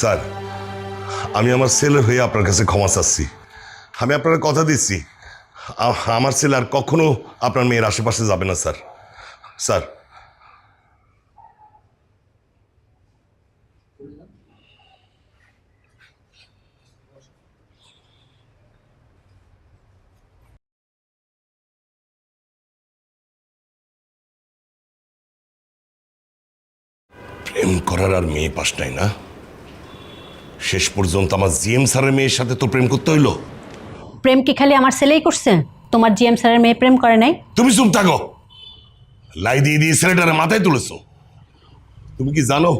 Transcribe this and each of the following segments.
Sir, আমি আমার ছেলের হয়ে আপনার কাছে ক্ষমা চাচ্ছি। আমি আপনার কথা দিচ্ছি, আমার ছেলে আর কখনো আপনার মেয়ের আশেপাশে যাবে না স্যার। স্যার, প্রেম করার আর মেয়ে পাস নাই না? শেষ পর্যন্ত আমার জিএম স্যারের মেয়ের সাথে তো প্রেম করতে হইলো। প্রেম কি খালি আমার ছেলেই করছে? তোমার জিএম স্যারের মেয়ে প্রেম করে নাই? তুমি চুপ থাকো। লাই দিয়ে দিয়ে ছেলেটারে মাথায় তুলেছ। তুমি কি জানো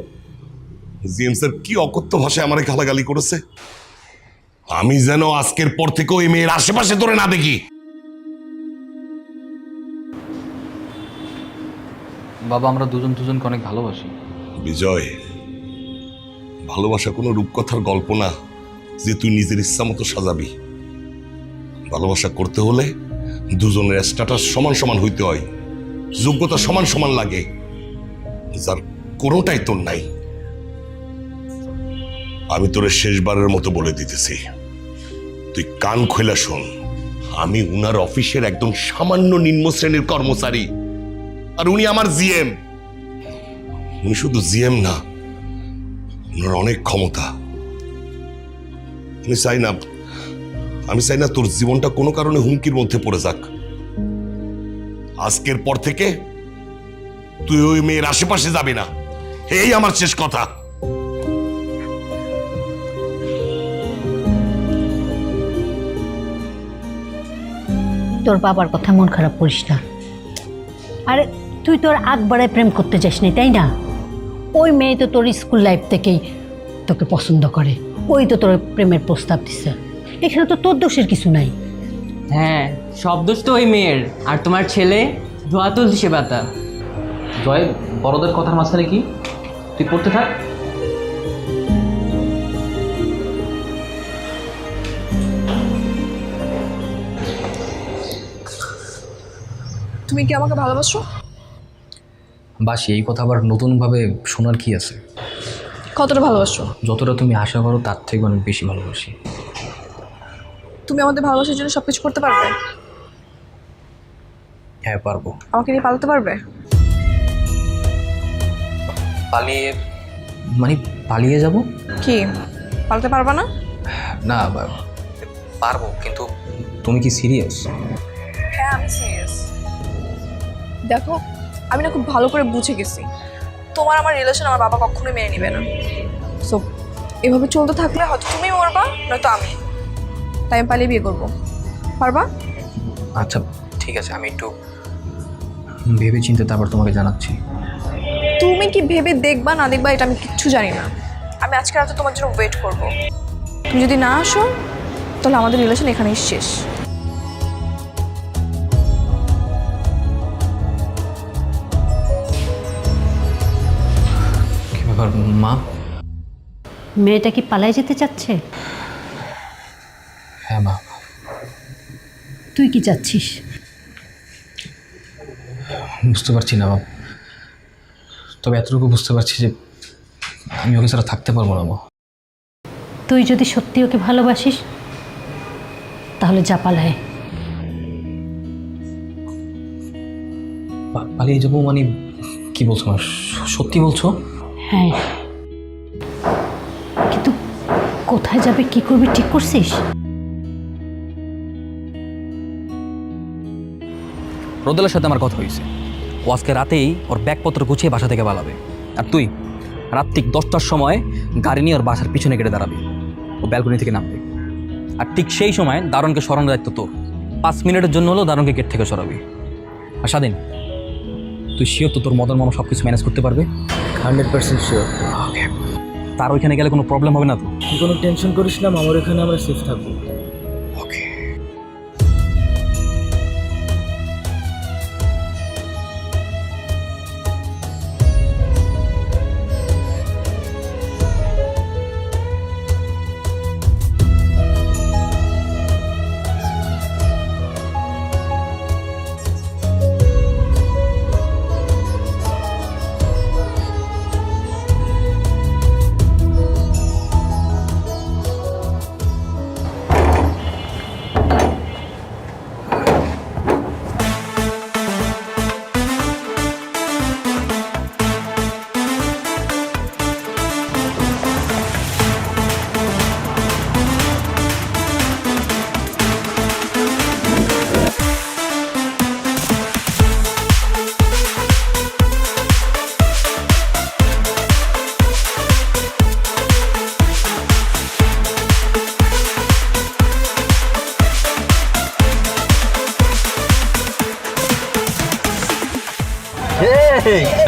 জিএম স্যার কি অকথ্য ভাষায় আমার গালাগালি করেছে? আমি যেন আজকের পর থেকে ওই মেয়ের আশেপাশে তোরে না দেখি। বাবা, আমরা দুজন দুজনকে অনেক ভালোবাসি। বিজয়, ভালোবাসা কোনো রূপকথার গল্প না যে তুই নিজের ইচ্ছা মতো সাজাবি। ভালোবাসা করতে হলে দুজনের স্ট্যাটাস সমান সমান হইতে হয়, যোগ্যতা সমান সমান লাগে, যার কোনোটাই তোর নাই। আমি তোরে শেষবারের মতো বলে দিতেছি, তুই কান খোলা শোন। আমি উনার অফিসের একদম সামান্য নিম্ন শ্রেণীর কর্মচারী, আর উনি আমার জিএম। উনি শুধু জিএম না, ওনার অনেক ক্ষমতা। আমি চাই না তোর জীবনটা কোনো কারণে হুমকির মধ্যে পড়ে যাক। আজকের পর থেকে তুই ওই মেয়ের আশেপাশে যাবি না, এই আমার শেষ কথা। তোর বাবার কথা মন খারাপ করিস না। আরে তুই তোর আগ বাড়ায় প্রেম করতে যাস নি, তাই না? ওই মেয়ে তো তোর স্কুল লাইফ থেকেই তোকে পছন্দ করে, ওই তো তোর প্রেমের প্রস্তাব দিচ্ছে। এখানে তো তোর দোষের কিছু নাই। হ্যাঁ, সব দোষ তো ওই মেয়ের। আর তোমার ছেলে ধোয়া তুলছে পাতা। জয়, বড়দের কথার মাঝখানে কি? তুই পড়তে থাক। তুমি কি আমাকে ভালোবাসো? বাসি, এই কথা আবার নতুনভাবে শোনার কি আছে? কতটা ভালোবাসো? যতটা তুমি আশা করো তার থেকে অনেক বেশি ভালোবাসি। তুমি আমাদের ভালোবাসার জন্য সবকিছু করতে পারবে? হ্যাঁ, পারবো। আমাকে নিয়ে পালাতে পারবে? পালিয়ে মানে পালিয়ে যাব? কি পালাতে পারবা না? না, পারবো, কিন্তু তুমি কি সিরিয়াস? হ্যাঁ, আমি সিরিয়াস। দেখো, আমি না খুব ভালো করে বুঝে গেছি তোমার আমার রিলেশন আমার বাবা কখনোই মেনে নেবে না। সো এভাবে চলতে থাকলে হয়তো তুমি মরবা, নয়তো আমি। তাই আমি পালিয়ে বিয়ে করবো। পারবা? আচ্ছা ঠিক আছে, আমি একটু ভেবে চিন্তে তারপর তোমাকে জানাচ্ছি। তুমি কি ভেবে দেখবা না দেখবা এটা আমি কিচ্ছু জানি না। আমি আজকে রাতে তোমার জন্য ওয়েট করব। তুমি যদি না আসো তাহলে আমাদের রিলেশন এখানেই শেষ। কি ব্যাপার মা? মেয়েটা কি পালাই যেতে চাচ্ছে? হ্যাঁ মা। তুই কি চাচ্ছিস? বুঝতে পারছি না মা, তবে এতটুকু বুঝতে পারছি যে আমি ওকে ছাড়া থাকতে পারবো না মা। তুই যদি সত্যি ওকে ভালোবাসিস তাহলে যা পালায়। পালিয়ে যাবো মানে কি বলছো মা? সত্যি বলছো? হ্যাঁ, কিন্তু কোথায় যাবে কি করবি ঠিক করছিস? রোদেলার সাথে আমার কথা হয়েছে, ও আজকে রাতেই ওর ব্যাগপত্র গুছিয়ে বাসা থেকে পালাবে। আর তুই রাত্রিক 10টার সময় গাড়ি নিয়ে ওর বাসার পিছনে কেটে দাঁড়াবি, ও ব্যালকনি থেকে নামবে। আর ঠিক সেই সময় দারোয়ানকে সরানোর দায়িত্ব তোর। 5 মিনিটের জন্য হলেও দারোয়ানকে গেট থেকে সরাবি। আর স্বাধীন, তুই শিওর তো তোর মদন মামা সব কিছু ম্যানেজ করতে পারবে? 100% শিওর। ওকে, তার ওইখানে গেলে কোনো প্রবলেম হবে না তো? তুই কোনো টেনশন করিস না, আমার এখানে আমরা সেফ থাকবো। ওকে।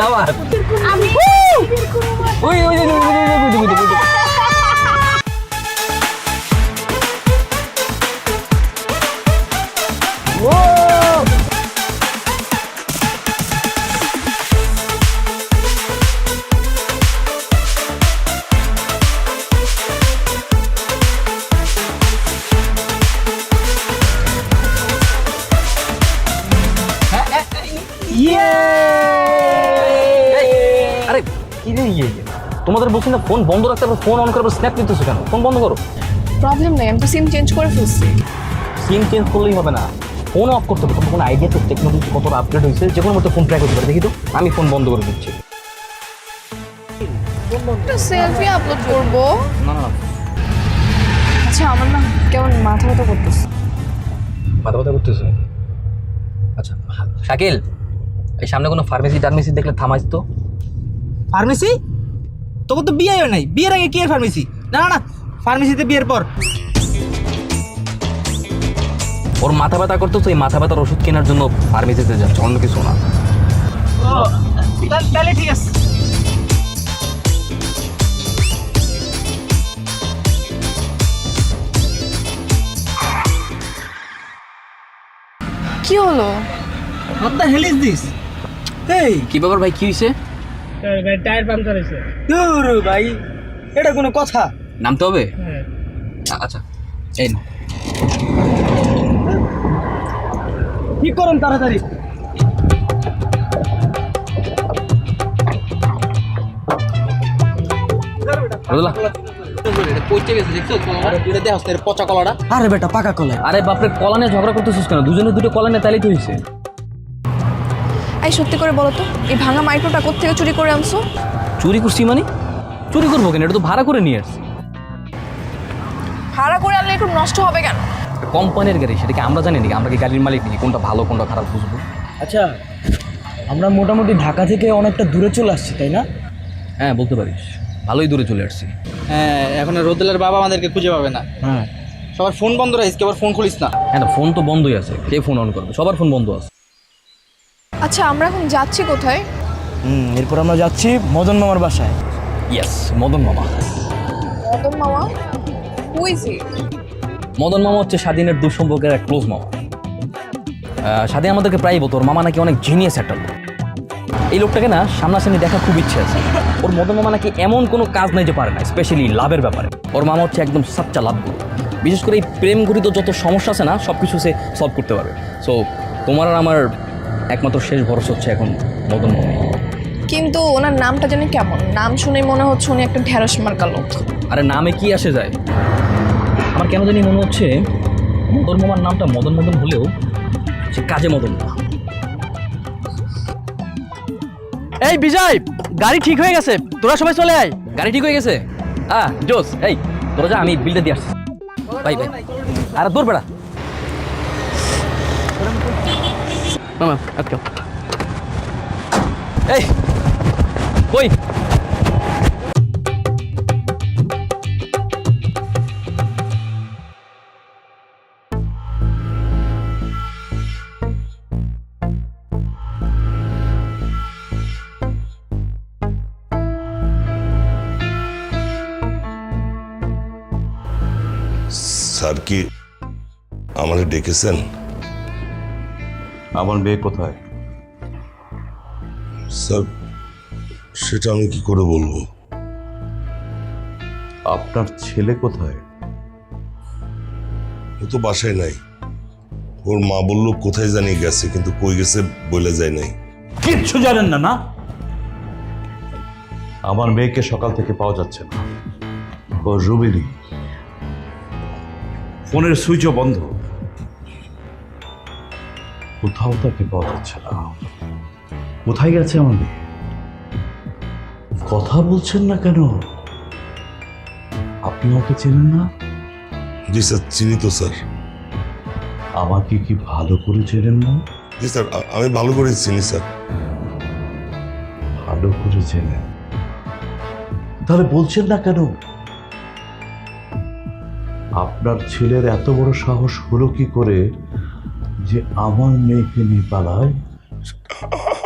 আবার ওই ওই আরে কি রে তোমাদের বলছি না ফোন বন্ধ রাখতে হবে, ফোন অন করবে, স্ন্যাপ নিতেছো কেন? ফোন বন্ধ করো। প্রবলেম নেই, আমি তো সিম চেঞ্জ করে ফেলছি। সিম চেঞ্জ করলেই হবে না, ফোন অফ করতে হবে। তোমার কোনো আইডিয়া তো টেকনোলজি কতটা আপডেট হয়েছে, যে কোনো মতো ফোন ট্র্যাক করতে পারে। দেখি তো, আমি ফোন বন্ধ করে দিচ্ছি। একটা সেলফি আপলোড করবো। না না না, আচ্ছা আমার না কেমন মাথা ব্যথা করতেছে। মাথা ব্যথা করতেছে? আচ্ছা শাকিল, এই সামনে কোনো ফার্মেসি টার্মেসি দেখলে থামাইস তো। ফার্মেসি? তোকে তো বিয়ে হয় নাই, বিয়ের আগে কি আর ফার্মেসি? না না না, ফার্মেসিতে বিয়ের পর। ওর মাথা ব্যথা করতেছে, এই মাথা ব্যথার ওষুধ কেনার জন্য ফার্মেসিতে যাচ্ছে, অন্য কিছু না। তাহলে ঠিক আছে। কি হলো? What the hell is this? এই কি ব্যাপার ভাই, কি হয়েছে? টায়ার পাংচার হয়েছে। দূর ভাই, এটা কোনো কথা? নামতে হবে? আচ্ছা এই নাও। কি করুন তাড়াতাড়ি। রোদলা, আরে বেটা পাকা কলা। আরে বাপরে, কলা নিয়ে ঝগড়া করতেছিস কেন? দুজনে দুটো কলা নিয়ে তাইলেই তো হয়েছে। এই সত্যি করে বলো তো, এই ভাঙা মাইক্রোটা কোত্থেকে চুরি করে আনছো? চুরি করছি মানে? চুরি করবো কেন? এটা তো ভাড়া করে নিয়ে আসছি। ভাড়া করে আনলে একটু নষ্ট হবে কেন? কোম্পানির গাড়ি, সেটাকে আমরা জানি নাকি? আমরা কি গাড়ির মালিক নাকি? কোনটা ভালো কোনটা খারাপ বুঝবো? আচ্ছা, আমরা মোটামুটি ঢাকা থেকে অনেকটা দূরে চলে আসছি, তাই না? হ্যাঁ বলতে পারিস, ভালোই দূরে চলে আসছি। হ্যাঁ, এখন রোদেলের বাবা আমাদেরকে খুঁজে পাবে না। হ্যাঁ। সবার ফোন বন্ধ রাখিস, আবার ফোন খুলিস না। হ্যাঁ না, ফোন তো বন্ধই আছে, কে ফোন অন করবে? সবার ফোন বন্ধ আছে। আচ্ছা আমরা এখন যাচ্ছি কোথায়? এরপর আমরা যাচ্ছি মদন মামার বাসায়। ইয়েস, মদন মামা। মদন মামা? Who is he? মদন মামা হচ্ছে স্বাধীনের দুঃসম্পর্কের এক ক্লোজ মামা। স্বাধীন আমাদেরকে প্রায়ই বলতো ওর মামা নাকি অনেক জিনিয়াস একটা লোক। এই লোকটাকে না সামনাসামনি দেখা খুব ইচ্ছে আছে। ওর মদন মামা নাকি এমন কোনো কাজ নাই যে পারে না, স্পেশালি লাভের ব্যাপারে। ওর মামা হচ্ছে একদম সাচ্চা লাভগুলো, বিশেষ করে এই প্রেম ঘটিত যত সমস্যা আছে না, সব কিছু সে সলভ করতে পারবে। সো তোমার আর আমার একমাত্র শেষ ভরসা হচ্ছে এখন মদন মামা। কিন্তু ওনার নামটা জানি কেমন, নাম শুনেই মনে হচ্ছে উনি একটা ঢেঁড়স মার্কা লোক। আরে নামে কি আসে যায়? আমার কেন জানি মনে হচ্ছে মদন মামার নামটা মদন মদন হলেও সে কাজে মদন না। এই বিজয়, গাড়ি ঠিক হয়ে গেছে, তোরা সবাই চলে আয়। গাড়ি ঠিক হয়ে গেছে? জোস, এই তোরা যা, আমি বিলটা দিয়ে আসছি। Bye bye. আরে দূর বেড়া মামা, আজকে এই কই? স্যার কি আমাকে ডেকেছেন? আমার মেয়ে কোথায়? স্যার সেটা আমি কি করে বলবো? আপনার ছেলে কোথায়? ও তো বাসায় নাই। ওর মা বললো কোথায় জানি গেছে, কিন্তু কই গেছে বলে যায় নাই। কিচ্ছু জানেন না না? আমার মেয়েকে সকাল থেকে পাওয়া যাচ্ছে না। ও রুবিনী, ফোনের সুইচও বন্ধ, কোথাও তাকে পাওয়া যাচ্ছে না। কোথায় গেছে আমার মেয়ে? কথা বলছেন না কেন? আপনি ওকে চেনেন না? জি স্যার, চিনি তো স্যার। আমাকে কি ভালো করে চেনেন না? জি স্যার, আমি ভালো করে চিনি স্যার। ভালো করে চেনেন, তাহলে বলছেন না কেন? আপনার ছেলের এত বড় সাহস হলো কি করে যে আমার মেয়েকে নিয়ে পালায়?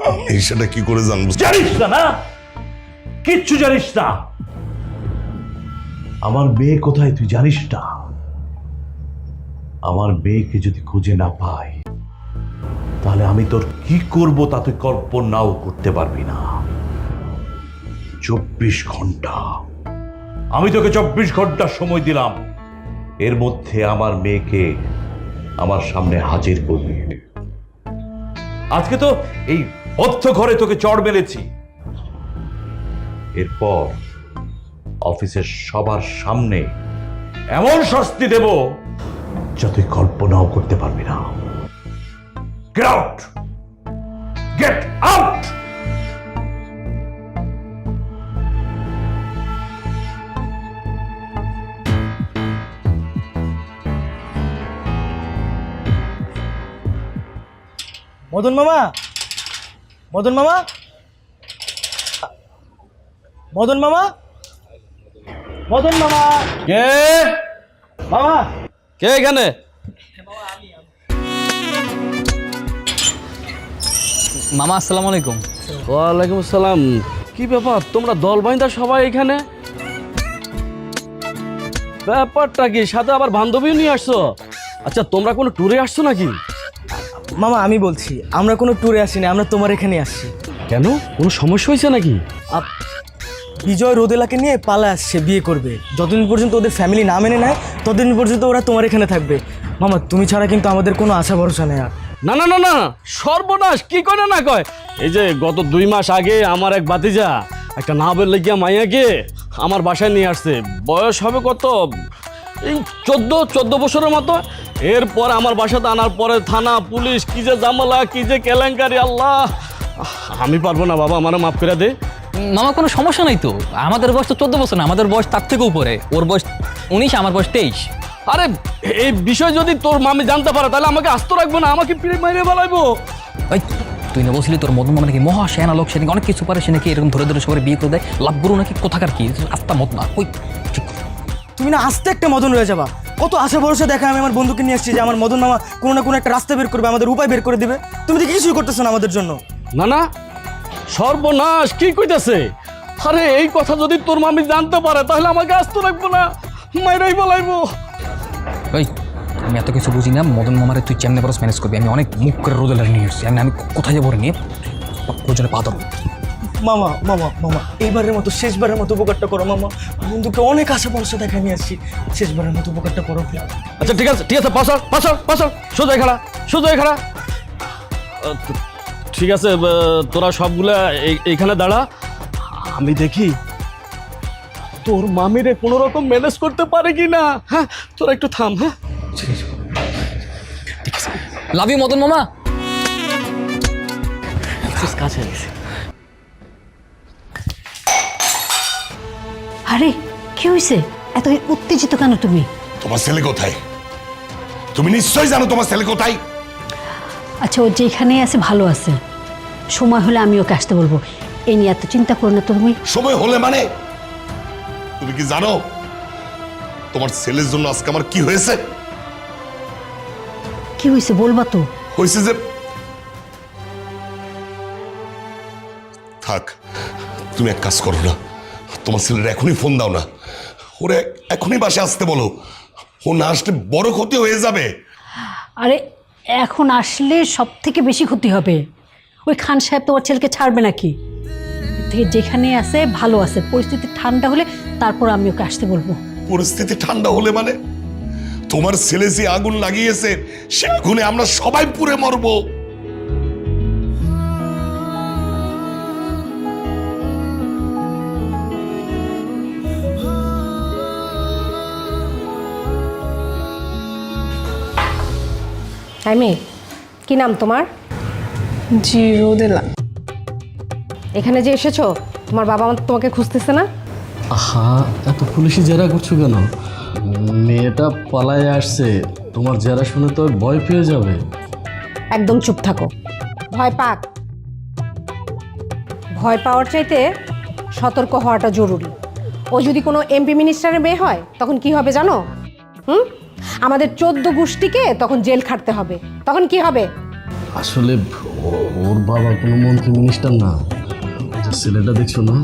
আমি সেটা কি করে জানবো? জানিস না না, কিচ্ছু জানিস না। আমার মেয়ে কোথায় তুই জানিস না? আমার মেয়েকে যদি খুঁজে না পাই, তাহলে আমি তোর কি করব তা তুই কল্পনাও করতে পারবি না। 24 ঘন্টা, আমি তোকে 24 ঘন্টা সময় দিলাম, এর মধ্যে আমার মেয়েকে আমার সামনে হাজির করবি। আজকে তো এই অর্থ ঘরে তোকে চড় মেরেছি, এরপর অফিসের সবার সামনে এমন শাস্তি দেব যা তুই কল্পনাও করতে পারবি না। Get out, get out. Madan মামা, মদন মামা, মদন মামা, মদন মামা, কে মামা। কে এখানে? মামা আসসালামু আলাইকুম। ওয়ালাইকুম আসসালাম। কি ব্যাপার, তোমরা দল বাইন্দা সবাই এখানে? ব্যাপারটা কি, সাথে আবার বান্ধবীও নিয়ে আসছো? আচ্ছা, তোমরা কোনো ট্যুরে আসছো নাকি? মামা আমি বলছি, আমরা কোনো ট্যুরে আসিনি, আমরা তোমার এখানে আসছি। কেন, কোনো সমস্যা হয়েছে নাকি? বিজয় রোদেলাকে নিয়ে পালা আসছে, বিয়ে করবে। যতদিন পর্যন্ত ওদের ফ্যামিলি না মেনে নেয় ততদিন পর্যন্ত ওরা তোমার এখানে থাকবে। মামা তুমি ছাড়া কিন্তু আমাদের কোনো আশা ভরসা নেই আর। না না না না, সর্বনাশ, কি করে না কয়। এই যে গত 2 মাস আগে আমার এক ভাতিজা একটা না বের লেগিয়া মাইয়াকে আমার বাসায় নিয়ে আসছে। বয়স হবে কত, এই 14 বছরের মতো। এরপর আমার বাসাতে আনার পরে থানা পুলিশ, কি যে জামালা, কি যে কেলেঙ্কারি, আল্লাহ, আমি পারবো না বাবা, আমারও মাফ করে দে। মামা কোনো সমস্যা নাই তো, আমাদের বয়স তো 14 বছর না, আমাদের বয়স তার থেকেও উপরে। ওর বয়স 19, আমার বয়স 23। আরে এই বিষয় যদি তোর মামি জানতে পারে তাহলে আমাকে আস্ত রাখবো না, আমাকে পিড়ে মাইরে বেলাইবো। ওই তুই না বলছিলি তোর মদন মামা নাকি মহা সেনা লোক, সে নাকি অনেক কিছু পারে, সে নাকি এরকম ধরে ধরে সবাই বিয়ে করে দেয়, লাভ গুরু নাকি কোথাকার কি আস্তা মত না। ওই তুমি না আস্তে একটা মদন রয়ে যাবা। কত আশা ভরসা দেখা আমি আমার বন্ধুকে নিয়ে আসছি যে আমার মদন মামা কোনো না কোনো একটা রাস্তা বের করবে, আমাদের উপায় বের করে দিবে। তুমি তো কিছুই করতেছো না আমাদের জন্য। না না, সর্বনাশ, কি কইতাছে? আরে এই কথা যদি তোর মামি জানতে পারে তাহলে আমাকে আস্ত রাখবো না, মাইরাই বলাইবো। ওই আমি এত কিছু বুঝি না, মদন মামারে তুই চেমনে বরস ম্যানেজ করবি। আমি অনেক মুখ করে রোদেলা নিয়ে এসেছি, আমি কোথায় যাবো নিয়ে প্রয়োজনে পা ধরবো। মামা মামা মামা এইবারের মতো, শেষবারের মতো উপকারটা করো মামা। বন্ধুকে অনেক আশা ভরসা দেখা নিয়ে আসছি, শেষবারের মতো উপকারটা করো। আচ্ছা ঠিক আছে, ঠিক আছে, পাশার পাশার পাশার, সোজা খাড়া, সোজা খাড়া। ঠিক আছে, তোরা সবগুলা এইখানে দাঁড়া, আমি দেখি তোর মামিরে কোনো রকম ম্যানেজ করতে পারে কি না। হ্যাঁ, তোরা একটু থাম। হ্যাঁ, লাভ ইউ মদন মামা। কাছে গেছে। আরে কি হয়েছে, এত উত্তেজিত কেন তুমি? তোমার ছেলে কোথায়? তুমি নিশ্চয়ই জানো তোমার ছেলে কোথায়। আচ্ছা ও যেখানে আছে ভালো আছে, সময় হলে আমি ওকে আসতে বলবো। এই নিয়ে এত চিন্তা করো না তো তুমি। সময় হলে মানে? তুমি কি জানো তোমার ছেলের জন্য আজকে আমার কি হয়েছে? কি হয়েছে বলবা তো? হয়েছে যে, থাক, তুমি এক কাজ করো না, তোমার ছেলের এখনই ফোন দাও না, ওরে এখনই বাসে আসতে বলো। ও না আসলে বড় ক্ষতি হয়ে যাবে। আরে এখন আসলে সব থেকে বেশি ক্ষতি হবে। ওই খান সাহেব তোমার ছেলেকে ছাড়বে নাকি? থেকে যেখানে আছে ভালো আছে, পরিস্থিতি ঠান্ডা হলে তারপর আমি ওকে আসতে বলবো। পরিস্থিতি ঠান্ডা হলে মানে? তোমার ছেলে যে আগুন লাগিয়েছে সে আগুনে আমরা সবাই পুড়ে মরবো। মেয়ে, কি নাম তোমার? জি রোদেলা। এখানে যে এসেছো, তোমার বাবা তোমাকে খুঁজতেছে না? আহা, এত পুলিশি জেরা করছো কেন? মেয়েটা পালায় আসছে, তোমার জেরা শুনে তো ভয় পেয়ে যাবে। একদম চুপ থাকো। ভয় পাক, ভয় পাওয়ার চাইতে সতর্ক হওয়াটা জরুরি। ও যদি কোনো এমপি মিনিস্টারের মেয়ে হয় তখন কি হবে জানো? আমাদের 14 গোষ্ঠীকে তখন জেল খাটতে হবে। তখন কি হবে? আসলে ওর বাবা কোনো মন্ত্রী মিনিস্টার না। যে ছেলেটা দেখছো না,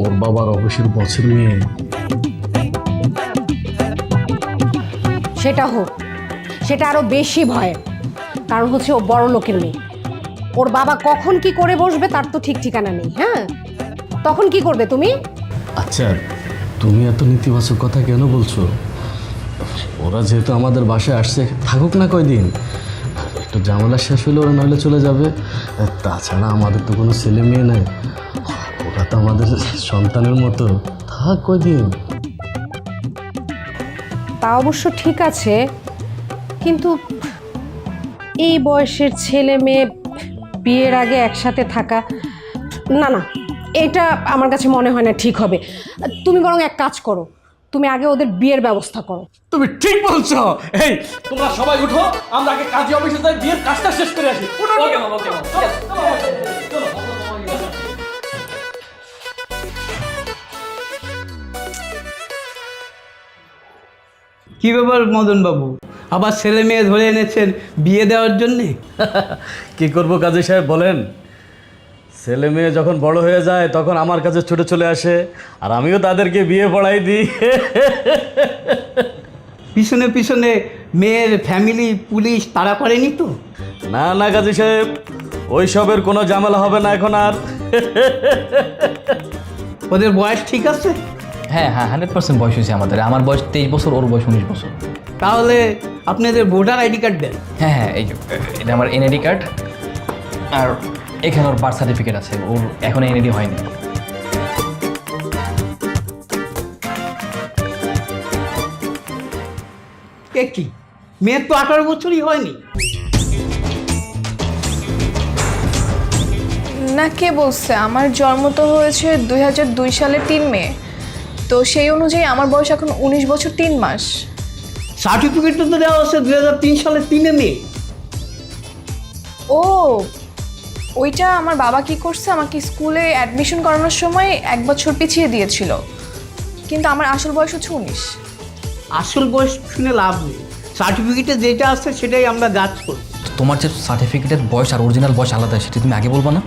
ওর বাবার অফিসের বছর মেয়ে। সেটা হোক, সেটা আরো বেশি ভয়ের, কারণ হচ্ছে ও বড় লোকের মেয়ে। ওর বাবা কখন কি করে বসবে তার তো ঠিক ঠিকানা নেই। হ্যাঁ, তখন কি করবে তুমি? আচ্ছা, তুমি এত নেতিবাচক কথা কেন বলছো? ওরা যেহেতু আমাদের বাসায় আসছে, থাকুক না কয়দিন, একটু ঝামেলা শেষ হলে ওরা নইলে চলে যাবে। তাছাড়া আমাদের তো কোনো ছেলে মেয়ে নাই, ওরা তো আমাদের সন্তানের মতো, থাক কয়দিন। তা অবশ্য ঠিক আছে, কিন্তু এই বয়সের ছেলে মেয়ে বিয়ের আগে একসাথে থাকা, না না, এটা আমার কাছে মনে হয় না ঠিক হবে। তুমি বরং এক কাজ করো, তুমি আগে ওদের বিয়ের ব্যবস্থা করো। তুমি ঠিক বলছো। এই তোমরা সবাই উঠো, আমরা আগে কাজী অফিসে যাই, বিয়ের কাজটা শেষ করে আসি। ওকে মামা, ওকে মামা। কি ব্যাপার মদন বাবু, আবার ছেলে মেয়ে ধরে এনেছেন বিয়ে দেওয়ার জন্যে? কি করব কাজী সাহেব বলেন? ছেলে মেয়ে যখন বড় হয়ে যায় তখন আমার কাছে ছুটে চলে আসে, আর আমিও তাদেরকে বিয়ে পড়াই দিই। পিছনে পিছনে মেয়ের ফ্যামিলি পুলিশ তাড়া করেনি তো? না না কাজী সাহেব, ওইসবের কোনো ঝামেলা হবে না এখন আর। ওদের বয়স ঠিক আছে? হ্যাঁ হ্যাঁ, 100% বয়স হয়েছে আমাদের। আমার বয়স 23 বছর, ওর বয়স 19 বছর। তাহলে আপনাদের ভোটার আইডি কার্ড দেন। হ্যাঁ হ্যাঁ, এই যে এটা আমার এনআইডি কার্ড, আর এখানে ওর বার্থ সার্টিফিকেট আছে। ওর এখন এনআইডি হয়নি। কে কি, মেয়ের তো 18 বছরই হয়নি। না, কে বলছে? আমার জন্ম তো হয়েছে 2002 সালের 3 মে, তো সেই অনুযায়ী আমার বয়স এখন 19 বছর 3 মাস। সার্টিফিকেটটা তো দেওয়া আছে 2003 সালের 3 মে। ও, ওইটা আমার বাবা কি করছে, আমাকে স্কুলে অ্যাডমিশন করানোর সময় 1 বছর পিছিয়ে দিয়েছিল, কিন্তু আমার আসল বয়স হচ্ছে 19। আসল বয়স শুনে লাভ নেই, সার্টিফিকেটে যেটা আছে সেটাই আমরা যাচ করি। তোমার যে সার্টিফিকেটের বয়স আর অরিজিনাল বয়স আলাদা, সেটা তুমি আগে বলবা না?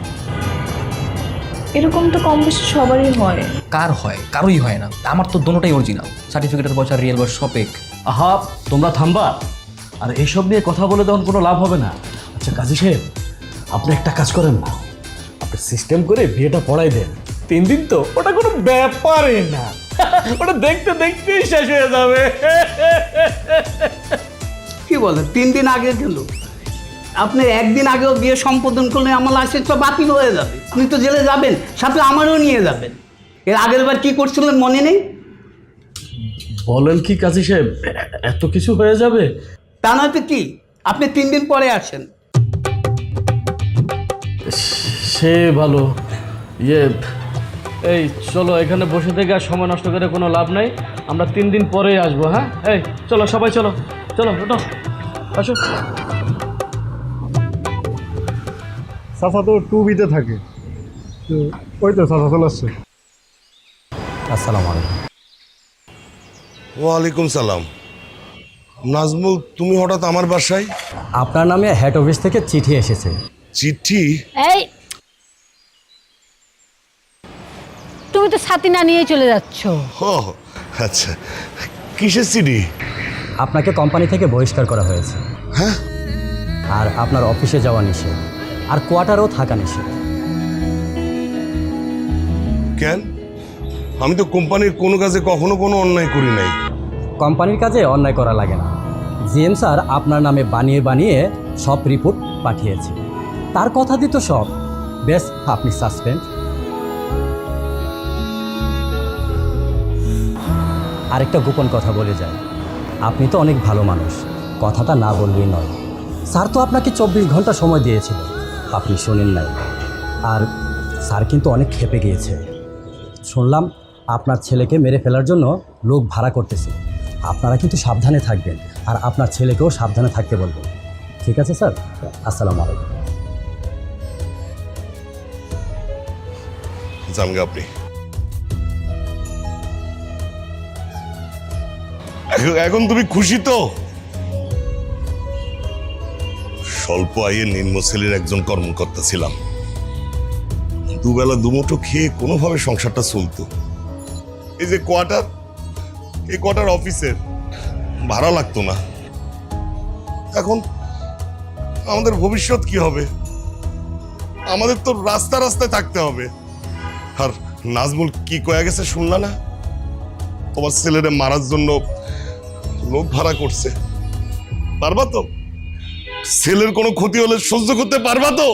এরকম তো কম বেশি সবারই হয়। কার হয়? কারোই হয় না। আমার তো দোনোটাই অরিজিনাল, সার্টিফিকেটের বয়স আর রিয়েল বয়স সব এক। আহা, তোমরা থামবা, আর এইসব নিয়ে কথা বলে তখন কোনো লাভ হবে না। আচ্ছা কাজী সাহেব, আপনি একটা কাজ করেন না, আপনি সিস্টেম করে বিয়েটা পড়াই দেন। 3 দিন তো ওটা কোনো ব্যাপারই না, ওটা দেখতে দেখতেই শেষ হয়ে যাবে। কি বলে 3 দিন আগে গেল? আপনি 1 দিন আগেও বিয়ে সম্পাদন করলে আমার লাইসেন্স তো বাতিল হয়ে যাবে। আপনি তো জেলে যাবেন, সাথে আমারও নিয়ে যাবেন। এর আগের বার কি করছিলেন মনে নেই? বলেন কি কাজী সাহেব, এত কিছু হয়ে যাবে? তা নয়তো কি, আপনি 3 দিন পরে আসেন। সে ভালো। এই চলো, এখানে বসে থেকে আর সময় নষ্ট করে কোনো লাভ নাই, আমরা 3 দিন পরেই আসবো। হ্যাঁ, এই চলো সবাই, চলো চলো, ওঠো, আসো। চাচা তো 2B-তে থাকে, তো ওই তো চাচা চলে আসছে। আসসালামু আলাইকুম। ওয়ালাইকুম সালাম। নাজমুল, তুমি হঠাৎ আমার বাসায়? আপনার নামে হেড অফিস থেকে চিঠি এসেছে। চিঠি? এই, তুমি তো ছাতি না নিয়ে চলে যাচ্ছ। ও আচ্ছা, কিসের চিঠি? আপনাকে কোম্পানি থেকে বহিষ্কার করা হয়েছে। হ্যাঁ? আর আপনার অফিসে যাওয়া নিষেধ, আর কোয়ার্টারেও থাকা নিষেধ। কেন? আমি তো কোম্পানির কোনো কাজে কখনো কোনো অন্যায় করি নাই। কোম্পানির কাজে অন্যায় করা লাগে না। জিএম স্যার আপনার নামে বানিয়ে বানিয়ে সব রিপোর্ট পাঠিয়েছে, তার কথা দিত সব। বেশ, আপনি সাসপেন্ড। আরেকটা গোপন কথা বলে যায়, আপনি তো অনেক ভালো মানুষ, কথাটা না বললেই নয়। স্যার তো আপনাকে 24 ঘন্টা সময় দিয়েছিল, আপনি শোনেন নাই। আর স্যার কিন্তু অনেক ক্ষেপে গিয়েছে। শুনলাম আপনার ছেলেকে মেরে ফেলার জন্য লোক ভাড়া করতেছে। আপনারা কিন্তু সাবধানে থাকবেন, আর আপনার ছেলেকেও সাবধানে থাকতে বলবেন। ঠিক আছে স্যার, আসসালামু আলাইকুম। জানগে আপনি এখন তুমি খুশি তো? স্বল্প আয়ে নিম্ন শ্রেণীর একজন কর্মকর্তা ছিলাম। দুবেলা দুমুঠো খেয়ে কোনোভাবে সংসারটা চলতো। এই যে কোয়ার্টার, এই কোয়ার্টার অফিসের ভাড়া লাগতো না। এখন আমাদের ভবিষ্যৎ কি হবে? আমাদের তো রাস্তা রাস্তায় থাকতে হবে। আর নাজমুল কি কয়ে গেছে শুনলা না? তোমার ছেলেরে মারার জন্য লোক ভাড়া করছে। পারবা তো? ছেলের কোনো ক্ষতি হলে সহ্য করতে পারবা তো?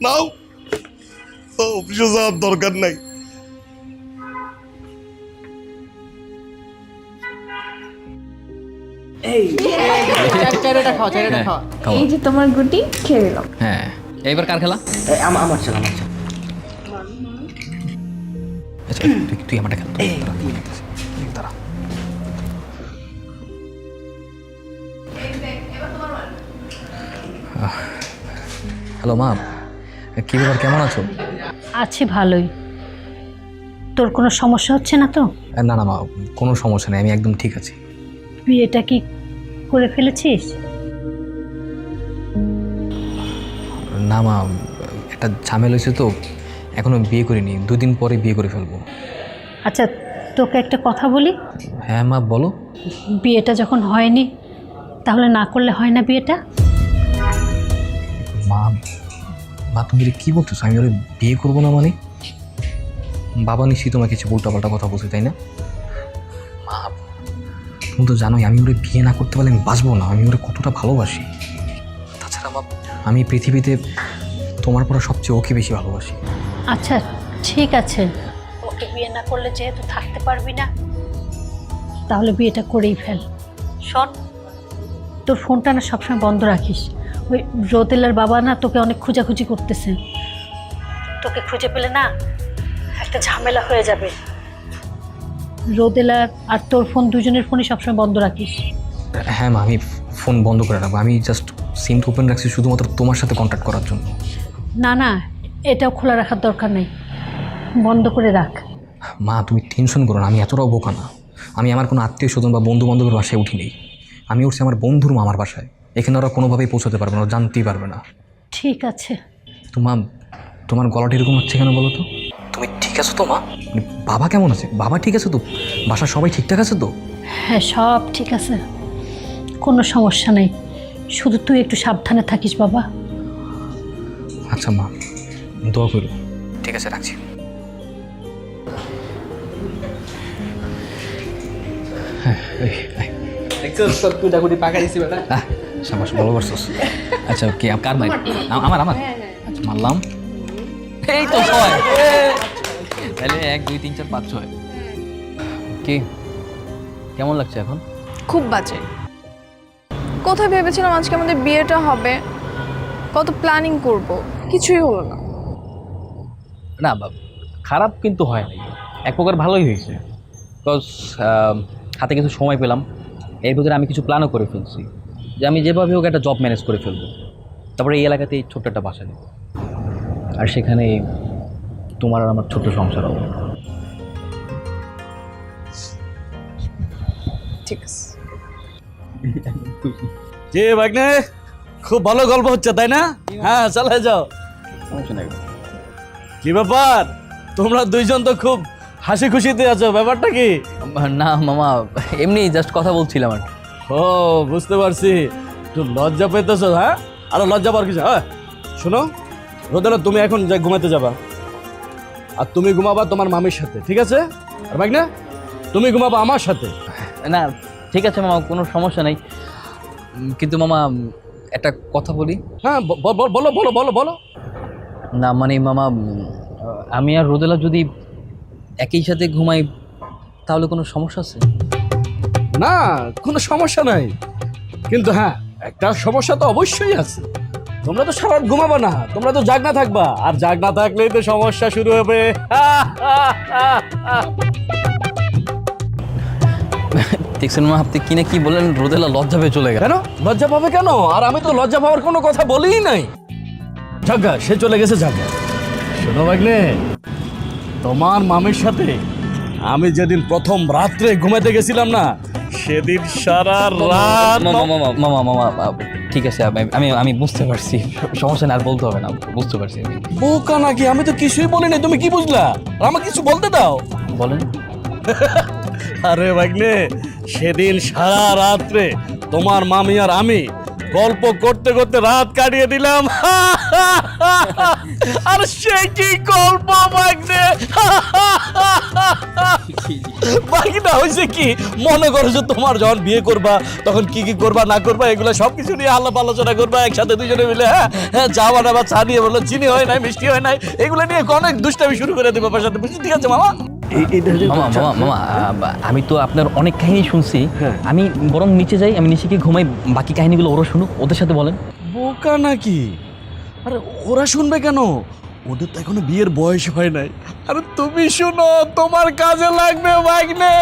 নাও, তো অফিসে যাওয়ার দরকার নাই। এই যে তোমার গুটি খেয়ে নিলাম। হ্যাঁ, এইবার কার খেলা? আমার ছেলে আচ্ছা, তুই আমারটা খেল। দাঁড়া। হ্যালো মা, কি ব্যাপার, কেমন আছো? আছি ভালোই। তোর কোনো সমস্যা হচ্ছে না তো? না না মা, কোনো সমস্যা নেই, আমি একদম ঠিক আছি। বিয়েটা কি করে ফেলেছিস? না মা, একটা ঝামেলা হয়েছে তো, এখনো বিয়ে করিনি, 2 দিন পরে বিয়ে করে ফেলবো। আচ্ছা, তোকে একটা কথা বলি। হ্যাঁ মা, বলো। বিয়েটা যখন হয়নি, তাহলে না করলে হয় না বিয়েটা? মা, মা তুমি কি বলতেছো? আমি ওরে বিয়ে করবো না মানে? বাবা নিশ্চয়ই তোমাকে কিছু উল্টাপাল্টা কথা বলছে, তাই না? মা, তুমি তো জানোই আমি ওরে বিয়ে না করতে পারলে আমি বাঁচবো না। আমি ওরে কতটা ভালোবাসি। তাছাড়া মা, আমি পৃথিবীতে তোমার পরে সবচেয়ে ওকে বেশি ভালোবাসি। আচ্ছা ঠিক আছে, ওকে বিয়ে না করলে যেহেতু থাকতে পারবি না, তাহলে বিয়েটা করেই ফেল। শোন, তোর ফোনটা না সবসময় বন্ধ রাখিস। ওই রোদেলার বাবা না তোকে অনেক খোঁজাখুঁজি করতেছে। তোকে খুঁজে পেলে না একটা ঝামেলা হয়ে যাবে। রোদেলার আর তোর ফোন, দুজনের ফোনই সবসময় বন্ধ রাখিস। হ্যাঁ মা, আমি ফোন বন্ধ করে রাখবো। আমি জাস্ট সিম ওপেন রাখছি শুধুমাত্র তোমার সাথে কন্ট্যাক্ট করার জন্য। না না, এটাও খোলা রাখার দরকার নেই, বন্ধ করে রাখ। মা তুমি টেনশন করো না, আমি এতটাও বোকা না। আমি আমার কোনো আত্মীয় স্বজন বা বন্ধু বান্ধবের বাসায় উঠি নেই। আমি উঠছি আমার বন্ধুর মামার বাসায়। এখানে ওরা কোনোভাবেই পৌঁছাতে পারবে না, ওরা জানতেই পারবে না। ঠিক আছে। তো মা, তোমার গলাটা এরকম হচ্ছে কেন বলো তো? তুমি ঠিক আছো তো মা? বাবা কেমন আছে? বাবা ঠিক আছে তো? বাসার সবাই ঠিকঠাক আছে তো? হ্যাঁ, সব ঠিক আছে, কোনো সমস্যা নেই। শুধু তুই একটু সাবধানে থাকিস বাবা। আচ্ছা মা, দোয়া করো। ঠিক আছে, রাখছি। সাবাস, ভালো করছস। আচ্ছা, কে কার মার? আমার আচ্ছা, মারলাম। এই তো 6। তাহলে 1 2 3 4 5 6। কি কেমন লাগছে এখন? খুব বাজে। কোথায় ভেবেছিলাম আজকে আমাদের বিয়েটা হবে, কত প্ল্যানিং করব, কিছুই হলো না। না খারাপ কিন্তু হয় নাই, এক প্রকার ভালোই হয়েছে। বিকজ হাতে কিছু সময় পেলাম, এর ভিতরে আমি কিছু প্ল্যানও করে ফেলছি যে আমি যেভাবে হোক একটা জব ম্যানেজ করে ফেলবো। তারপরে এই এলাকাতেই ছোট্ট একটা বাসা নেব, আর সেখানে তোমার আর আমার ছোট্ট সংসার হবে। ঠিক আছে। যে ভাগ্নে, খুব ভালো গল্প হচ্ছে তাই না? হ্যাঁ, চলে যাও। কি ব্যাপার, তোমরা দুইজন তো খুব হাসি খুশিতে আছো, ব্যাপারটা কি? না মামা, এমনি জাস্ট কথা বলছিলাম আর। ও, বুঝতে পারছি, একটু লজ্জা পেতেছো। হ্যাঁ, আরো লজ্জা পাওয়ার কিছু। হ্যাঁ শোনো রোদেলা, তুমি এখন যা ঘুমাতে যাবা, আর তুমি ঘুমাবা তোমার মামির সাথে, ঠিক আছে? আর ভাগ্নে, তুমি ঘুমাবা আমার সাথে। না ঠিক আছে মামা, কোনো সমস্যা নেই। কিন্তু মামা একটা কথা বলি। হ্যাঁ, বলো বলো বলো বলো। না মানে মামা, আমি আর রোদেলা যদি একই সাথে ঘুমাই তাহলে কোনো সমস্যা আছে? না, কোনো সমস্যা নাই, কিন্তু হ্যাঁ একটা সমস্যা তো অবশ্যই আছে। তোমরা তো সারা রাত ঘুমাবা না, তোমরা তো জাগনা থাকবা, আর জাগনা থাকলেই তো সমস্যা শুরু হবে। দেখছেন মা, আপনি কি না কি বললেন, রোদেলা লজ্জা পেয়ে চলে গেল। কেন লজ্জা পাবে কেন? আর আমি তো লজ্জা পাওয়ার কোনো কথা বলিই নাই। জাগা, সে চলে গেছে জাগা। শোনো ভাগ্নে, তোমার মামির সাথে আমি যেদিন প্রথম রাত্রে ঘুমাতে গেছিলাম না, সেদিন সারা রাত মামা ঠিক আছে আমি আমি বুঝতে পারছি, সমস্যা না, আর বলতে হবে না, বুঝতে পারছি আমি। বোকা নাকি? আমি তো কিছুই বলিনি, তুমি কি বুঝলা? আর আমাকে কিছু বলতে দাও। বলেন। আরে ভাগ্নে, সেদিন সারা রাত্রে তোমার মামি আর আমি গল্প করতে করতে রাত কাটিয়ে দিলাম। আর সে কি গল্প ভাগ্নে! বাকিটা হয়েছে কি, মনে করো যে তোমার যখন বিয়ে করবা তখন কি কি করবা না করবা এগুলো সবকিছু নিয়ে আলাপ আলোচনা করবা একসাথে দুজনে মিলে। হ্যাঁ চা বানাবা, চা নিয়ে বললো চিনি হয় নাই, মিষ্টি হয় নাই, এগুলো নিয়ে অনেক দুষ্টামি শুরু করে দেবো বাবার সাথে। বুঝছি? ঠিক আছে মামা? মামা মামা মামা আমি তো আপনার অনেক কাহিনী শুনছি, আমি বরং নিচে যাই, আমি নিচে গিয়ে ঘুমাই, বাকি কাহিনীগুলো ওরা শুনুক, ওদের সাথে বলেন। বোকা নাকি? আরে ওরা শুনবে কেন? ওদের তো এখনো বিয়ের বয়স হয় নাই। আরে তুমি শুনো, তোমার কাজে লাগবে ভাগ্নে।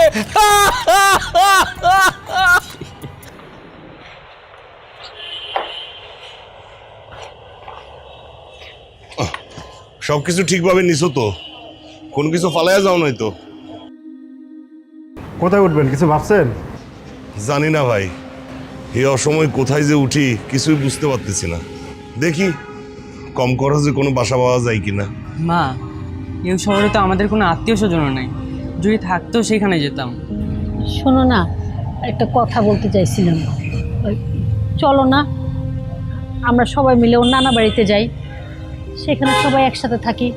সবকিছু ঠিকভাবে নিছো তো? কোনো কিছু ফালাইয়া যাও নাই তো? কোথায় উঠবেন কিছু ভাবছেন? জানি না ভাই, এই অসময় কোথায় যে উঠি কিছুই বুঝতে পারতেছি না। দেখি কম খরচে কোনো বাসা পাওয়া যায় কিনা। মা, এই শহরে তো আমাদের কোনো আত্মীয় স্বজনও নাই, যদি থাকতো সেখানে যেতাম। শোনো না, একটা কথা বলতে চাইছিলাম। ওই, চলো না আমরা সবাই মিলে ওর নানা বাড়িতে যাই, সেখানে সবাই একসাথে থাকি।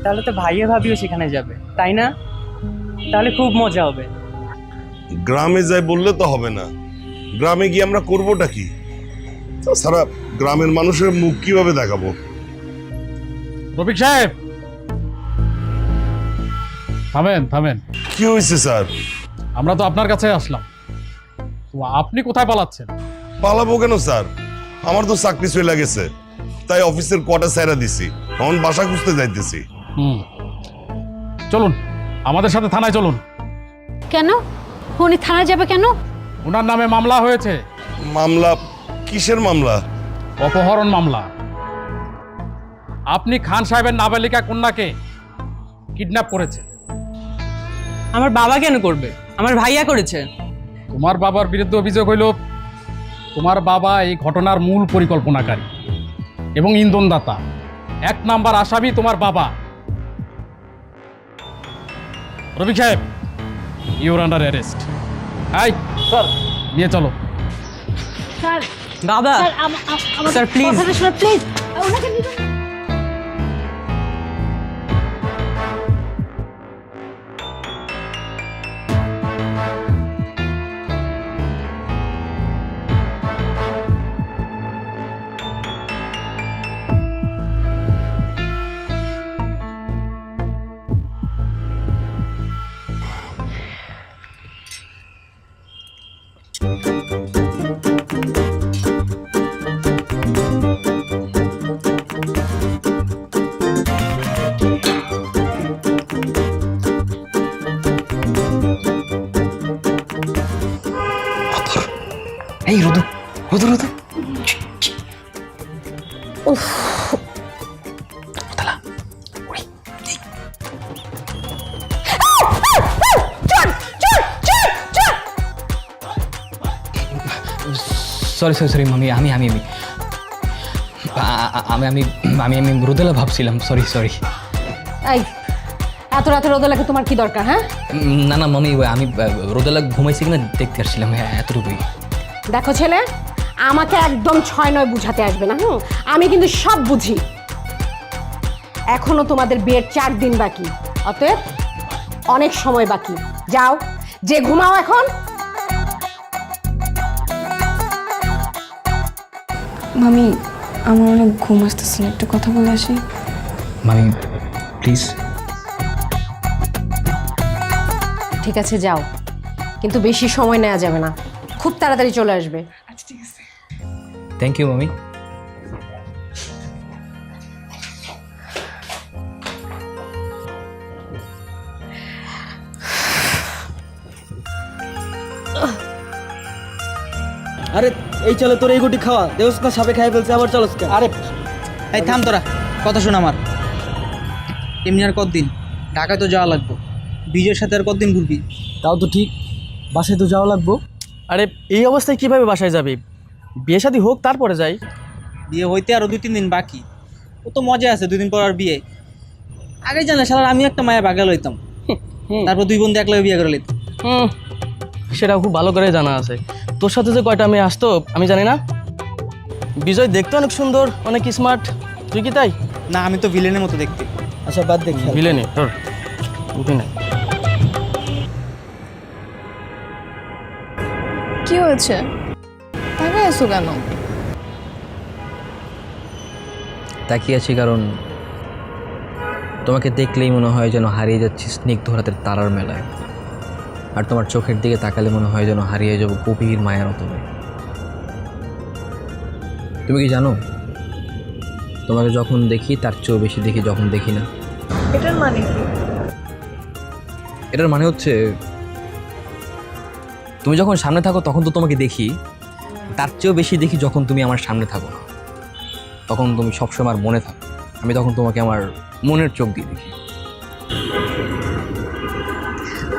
তাহলে তো ভাইয়া ভাবিও সেখানে যাবে, তাই না? তাহলে খুব মজা হবে। গ্রামে যাই বললে তো হবে না, গ্রামে গিয়ে আমরা করবোটা কি? তাছাড়া গ্রামের মানুষের মুখ কিভাবে দেখাবো? রফিক সাহেব, থামেন থামেন। কি হয়েছে স্যার? আমরা তো আপনার কাছে আসলাম, তো আপনি কোথায় পালাচ্ছেন? পালাবো কেন স্যার? আমার তো চাকরি চলে গেছে, তাই অফিসের কোয়ার্টার ছেড়ে দিছি, এখন বাসা খুঁজতে যাইতেছি। চলুন আমাদের সাথে থানায় চলুন। কেন? উনি থানায় যাবে কেন? ওনার নামে মামলা হয়েছে। মামলা? কিসের মামলা? অপহরণ মামলা। আপনি খান সাহেবের নাবালিকা কন্যাকে কিডন্যাপ করেছে। আমার বাবা কেন করবে? আমার ভাইয়া করেছে। তোমার বাবার বিরুদ্ধে অভিযোগ হইল তোমার বাবা এই ঘটনার মূল পরিকল্পনাকারী এবং ইন্ধনদাতা। 1 নাম্বার আসামি তোমার বাবা। রফিক সাহেব, your under arrest. Hi sir, নিয়ে চলো। স্যার, বাবা, স্যার, স্যার, প্লিজ। কথাটা শোনো, প্লিজ। ওনাকে নিয়ে যান। এই রোদু রোদু রোদু, সরি সরি সরি মামি, আমি আমি আমি আমি আমি আমি আমি রোদেলা ভাবছিলাম, সরি সরি। এই এত রাতে রোদেলাকে তোমার কি দরকার? হ্যাঁ, না না মামি, আমি রোদেলা ঘুমাইছি কিনা দেখতে আসছিলাম, হ্যাঁ এতটুকুই। দেখো ছেলে, আমাকে একদম 6-9 বুঝাতে আসবে না। আমি কিন্তু সব বুঝি। এখনো তোমাদের বিয়ের 4 দিন বাকি, অতএব অনেক সময় বাকি। যাও, যে ঘুমাও এখন। মামি, আমার অনেক ঘুম আসতেছে, একটু কথা বলে আসি। মামি প্লিজ। ঠিক আছে, যাও, কিন্তু বেশি সময় নেওয়া যাবে না, খুব তাড়াতাড়ি চলে আসবে। আচ্ছা ঠিক আছে। থ্যাংক ইউ মামি। আরে এই চলে তোর এই গুটি খাওয়া, দেওস না সাপে খাই ফেলছে, আবার চলস কেন? আরে এই থাম তোরা, কথা শোন আমার। এমনি আর কতদিন ঢাকায় তো যাওয়া লাগবে, বিজয়ের সাথে আর কতদিন ঘুরবি? তাও তো ঠিক, বাসায় তো যাওয়া লাগবো। আরে এই অবস্থায় কিভাবে বাসায় যাবি? বিয়ে শাদী হোক তারপরে যাই। বিয়ে হইতে আরো 2-3 দিন বাকি। ও তো মজা আছে, 2 দিন পর আর বিয়ে। আগে জানলে শালার আমি একটা মায়া বাগাল হইতাম, তারপর 2 বন্ধু একলা বিয়ে করে লইতাম। সেটা খুব ভালো করে জানা আছে। তোর সাথে যে কয়টা মেয়ে আসতো আমি জানি না। বিজয় দেখতে অনেক সুন্দর, অনেক স্মার্ট, তুই কি তাই? না, আমি তো ভিলেনের মতো দেখতে। আচ্ছা বাদ দেখ, ভিলেনে তোর উঠি না। কি হয়েছে, তাকাই আছো কেন? তাকিয়ে আছি কারণ তোমাকে দেখলেই মনে হয় যেন হারিয়ে যাচ্ছি স্নিগ্ধ রাতের তারার মেলায়, আর তোমার চোখের দিকে তাকালে মনে হয় যেন হারিয়ে যাব গভীর মায়ার অতলে। তুমি কি জানো, তোমাকে যখন দেখি তার চেয়েও বেশি দেখি যখন দেখি না। এটার মানে কি? এটার মানে হচ্ছে তুমি যখন সামনে থাকো তখন তো তোমাকে দেখি, তার চেয়েও বেশি দেখি যখন তুমি আমার সামনে থাকো না। তখন তুমি সবসময় আমার মনে থাকো, আমি তখন তোমাকে আমার মনের চোখ দিয়ে দেখি।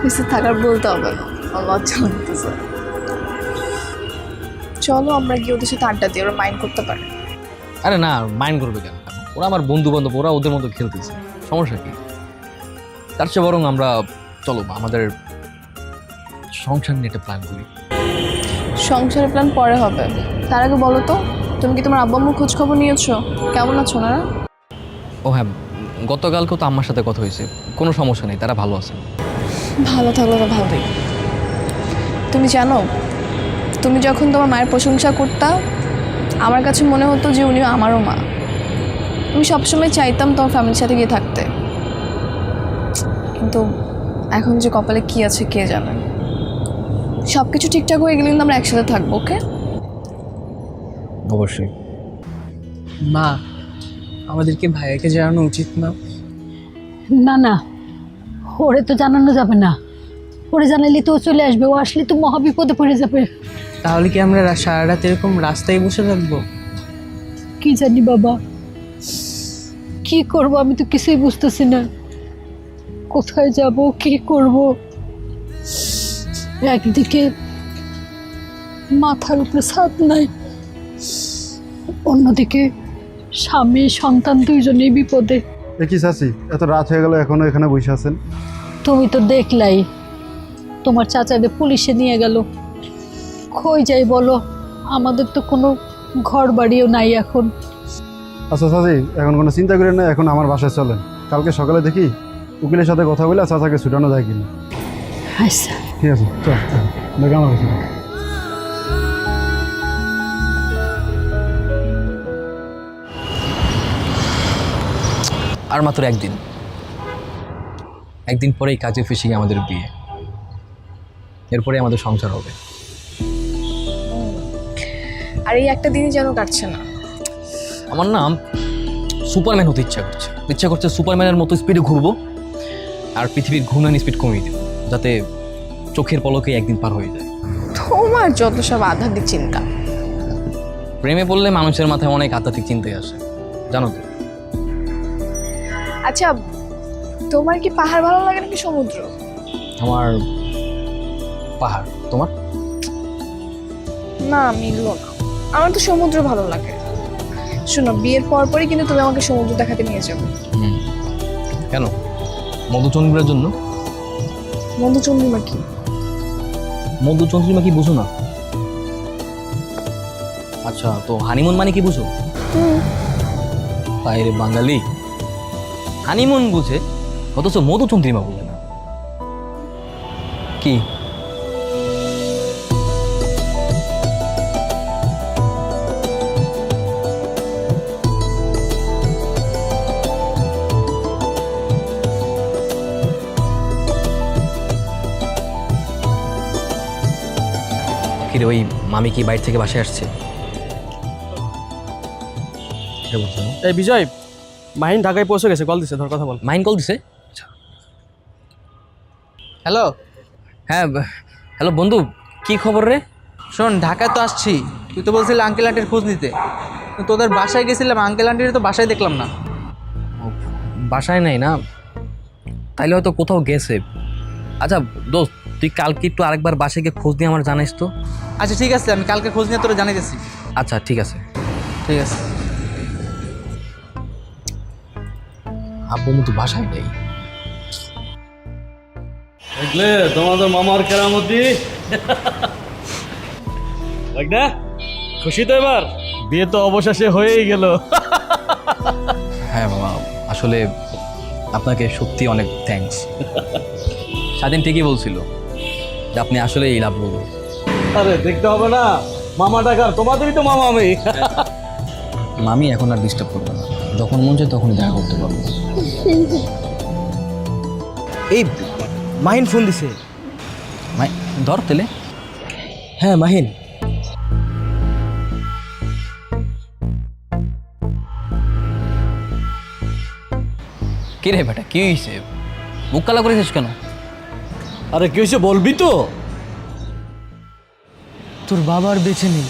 বেশি থাকার বলতে হবে না, আমার লজ্জা লাগতেছে। চলো আমরা গিয়ে ওদের সাথে আড্ডা দিই, ওরা মাইন্ড করতে পারে। আরে না, মাইন্ড করবে কেন? ওরা আমার বন্ধু বান্ধব, ওরা ওদের মতো খেলতেছে, সমস্যা কি? তার চেয়ে বরং আমরা চলো আমাদের সংসার নিয়ে একটা প্ল্যান করি। সংসারের প্ল্যান পরে হবে, তার আগে বলো তো, তুমি কি তোমার আব্বু আম্মুর খোঁজ খবর নিয়েছো? কেমন আছো ওনারা? ও হ্যাঁ, গতকালকেও তো আম্মার সাথে কথা হয়েছে, কোনো সমস্যা নেই, তারা ভালো আছে। ভালো থাকলে তো ভালোই। তুমি জানো, তুমি যখন তোমার মায়ের প্রশংসা করতা, আমার কাছে মনে হতো যে উনিও আমারও মা। আমি সবসময় চাইতাম তোমার ফ্যামিলির সাথে গিয়ে থাকতে, কিন্তু এখন যে কপালে কি আছে কে জানে। সব কিছু ঠিকঠাক হয়ে গেলে কিন্তু আমরা একসাথে থাকবো, ওকে? অবশ্যই। মা, আমাদেরকে ভাইয়াকে জানানো উচিত না? না না, ওরে তো জানানো যাবে না। ওরে জানালে তো ও চলে আসবে, ও আসলে তো মহাবিপদে পড়ে যাবে। তাহলে কি আমরা সারা রাত এরকম রাস্তায় বসে থাকবো? কি জানি বাবা, কি করব আমি তো কিছুই বুঝতেছি না। কোথায় যাব, কি করব? একদিকে মাথার উপরে ছাদ নাই, অন্যদিকে স্বামী সন্তান দুইজনেই বিপদে। কি চাচি, এত রাত হয়ে গেল এখনো এখানে বসে আছেন? তুমি তো দেখলাই তোমার চাচাদের পুলিশে নিয়ে গেল। কই যাই বলো, আমাদের তো কোনো ঘর বাড়িও নাই এখন। আচ্ছা চাচি, এখন কোনো চিন্তা করেন না, এখন আমার বাসায় চলেন। কালকে সকালে দেখি উকিলের সাথে কথা বলে চাচাকে ছুটানো যায় কিনা। আচ্ছা ঠিক আছে, চল দেখে আমার বাসায়। আর মাত্র একদিন পরেই কাজে ফিশিং আমাদের বিয়ে, এরপরে আমাদের সংসার হবে। আর এই একটা দিনই যেন কাটছে না। আমার নাম সুপারম্যান হতে ইচ্ছা করছে সুপারম্যানের মতো স্পিডে ঘুরবো, আর পৃথিবীর ঘূর্ণায়ন স্পিড কমিয়ে দেবো, যাতে চোখের পলকে একদিন পার হয়ে যায়। তোমার যত সব আধ্যাত্মিক চিন্তা। প্রেমে পড়লে মানুষের মাথায় অনেক আধ্যাত্মিক চিন্তাই আসে, জানো তো। আচ্ছা, তোমার কি পাহাড় ভালো লাগে নাকি সমুদ্র? আমার পাহাড়। তোমার? না, মিললো না। আমার তো সমুদ্র ভালো লাগে। শোনো, বিয়ের পরপরই কিন্তু তুমি আমাকে সমুদ্র দেখাতে নিয়ে যাবে। কেন? মধুচন্দ্রিমার জন্য? মধুচন্দ্রিমা কি? মধুচন্দ্রিমা কি বুঝো না? আচ্ছা, তো হানিমুন মানে কি বুঝো? বাইরে বাঙালি হানিমুন বুঝে, অথচ মধুচন্দ্রিমা বুঝে না। কি কিরে, ওই মামি কি বাইরে থেকে বাসায় আসছে? এই বিজয়, মাহিন ঢাকায় পৌঁছে গেছে, কল দিছে, ধর কথা বল। মাহিন কল দিছে? হ্যালো। হ্যাঁ হ্যালো বন্ধু, কি খবর রে? শোন, ঢাকায় তো আসছি, তুই তো বলছিলি আঙ্কেল আন্টির খোঁজ নিতে। তোদের বাসায় গেছিলাম, আঙ্কেল আন্টির তো বাসায় দেখলাম না। বাসায় নাই না? তাইলে হয়তো কোথাও গেছে। আচ্ছা দোস্ত, তুই কালকে একটু আরেকবার বাসায় গিয়ে খোঁজ দিয়ে আমার জানাইস তো। আচ্ছা ঠিক আছে, আমি কালকে খোঁজ নিয়ে তোরা জানাইতেছি। আচ্ছা ঠিক আছে। ঠিক আছে। আব্বু মতো বাসায় নেই। দেখলে তোমাদের মামার কেরামতি। দেখ না, খুশি তো এবার? বিয়ে তো অবশেষে হয়েই গেল। হ্যাঁ মামা, আসলে আপনাকে সত্যি অনেক থ্যাঙ্কস। স্বাধীন ঠিকই বলছিল যে আপনি আসলে এই লাভ করবেন। আরে দেখতে হবে না, মামা টাকার তোমাদেরই তো মামা আমি। মামি এখন আর ডিস্টার্ব করবে না, যখন মন চায় তখন দেখা করতে পারবো। এই মাহিন ফোন দিছে। ধর তেলে। হ্যাঁ মাহিন। কে রে বেটা, কি হয়েছে? মুখ কালা করেছিস কেন? আরে কি হয়েছে বলবি তো? তোর বাবার বেঁচে নেই।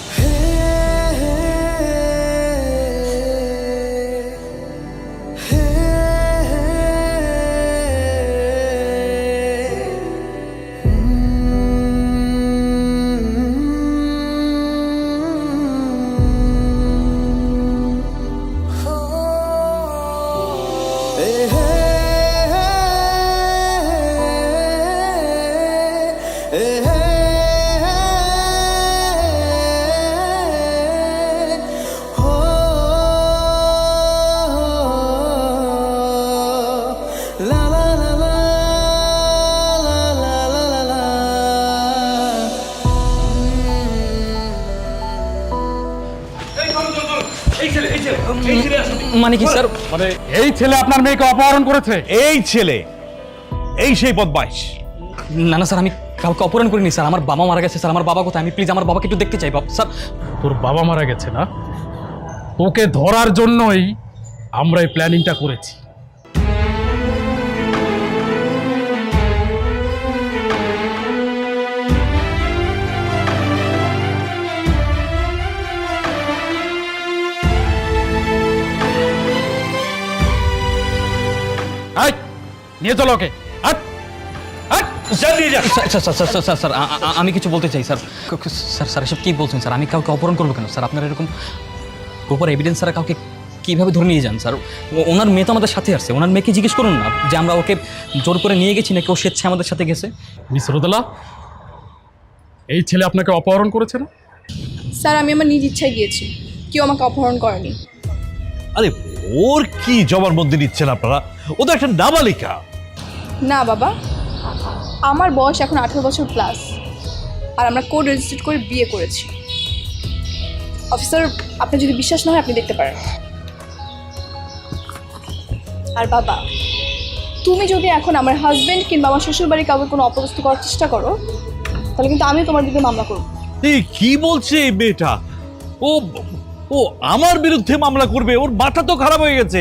মানে কি স্যার? মানে এই ছেলে আপনার মেয়েকে অপহরণ করেছে। এই ছেলে, এই সেই বদমাইশ। না না স্যার, আমি কাউকে অপহরণ করিনি স্যার। আমার বাবা মারা গেছে স্যার। আমার বাবা কোথায়? আমি প্লিজ আমার বাবাকে একটু দেখতে চাই স্যার। তোর বাবা মারা গেছে না? তোকে ধরার জন্যই আমরা এই প্ল্যানিংটা করেছি। নিয়ে চলো ওকে। স্যার আমি কিছু বলতে চাই স্যার। স্যার স্যার এসব কী বলছেন স্যার? আমি কাউকে অপহরণ করবো কেন স্যার? আপনার এরকম প্রপার এভিডেন্স স্যার কাউকে কীভাবে ধরে নিয়ে যান স্যার? ওনার মেয়ে তো আমাদের সাথে আসছে। ওনার মেয়েকে জিজ্ঞেস করুন না যে আমরা ওকে জোর করে নিয়ে গেছি নাকি ও স্বেচ্ছায় আমাদের সাথে গেছে। মিস রোদেলা, এই ছেলে আপনাকে অপহরণ করেছে না? স্যার আমি আমার নিজ ইচ্ছায় গিয়েছি, কেউ আমাকে অপহরণ করেনি। আরে ওর কি জবানবন্দি নিচ্ছেন আপনারা? ও তো একটা নাবালিকা। না বাবা, আমার বয়স এখন 18 বছর প্লাস, আর আমরা কোড রেজিস্টার্ড করে বিয়ে করেছি। অফিসার, আপনি যদি বিশ্বাস না হয় আপনি দেখতে পারেন। আর বাবা, তুমি যদি এখন আমার হাজবেন্ড কিংবা আমার শ্বশুরবাড়ি কাউকে কোনো অপদস্থ করার চেষ্টা করো, তাহলে কিন্তু আমি তোমার দিকে মামলা করব। এই কি বলছে এই মেয়েটা? ও ও আমার বিরুদ্ধে মামলা করবে? ওর মাথা তো খারাপ হয়ে গেছে।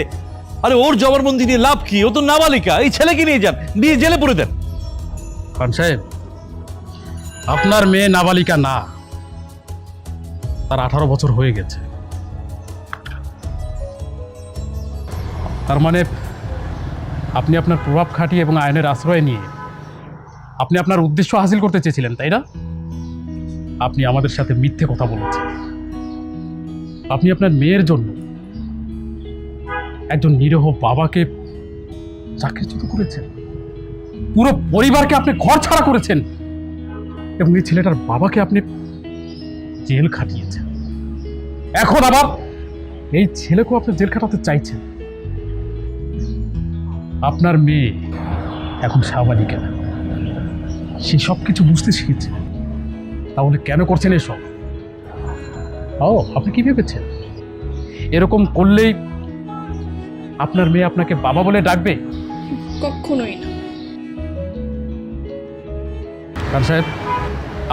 আরে ওর জবানবন্দি নিয়ে লাভ কি? ও তো নাবালিকা। এই ছেলেকে নিয়ে যান, নিয়ে জেলে পুরে দেন। খান সাহেব, আপনার মেয়ে নাবালিকা না, তার 18 বছর হয়ে গেছে। তার মানে আপনি আপনার প্রভাব খাটিয়ে এবং আইনের আশ্রয় নিয়ে আপনি আপনার উদ্দেশ্য হাসিল করতে চেয়েছিলেন, তাই না? আপনি আমাদের সাথে মিথ্যে কথা বলেছেন। আপনি আপনার মেয়ের জন্য একজন নিরীহ বাবাকে চাকরিচ্যুত করেছেন, পুরো পরিবারকে আপনি ঘর ছাড়া করেছেন, এবং এই ছেলেটার বাবাকে আপনি জেল খাটিয়েছেন। এখন আবার এই ছেলেকেও আপনি জেল খাটাতে চাইছেন। আপনার মেয়ে এখন সাবালিকা, সে সব কিছু বুঝতে শিখেছে, তাহলে কেন করছেন এসব? আপনি কি ভেবেছেন এরকম করলেই আপনার মেয়ে আপনাকে বাবা বলে ডাকবে? কখনোই না। খান সাহেব,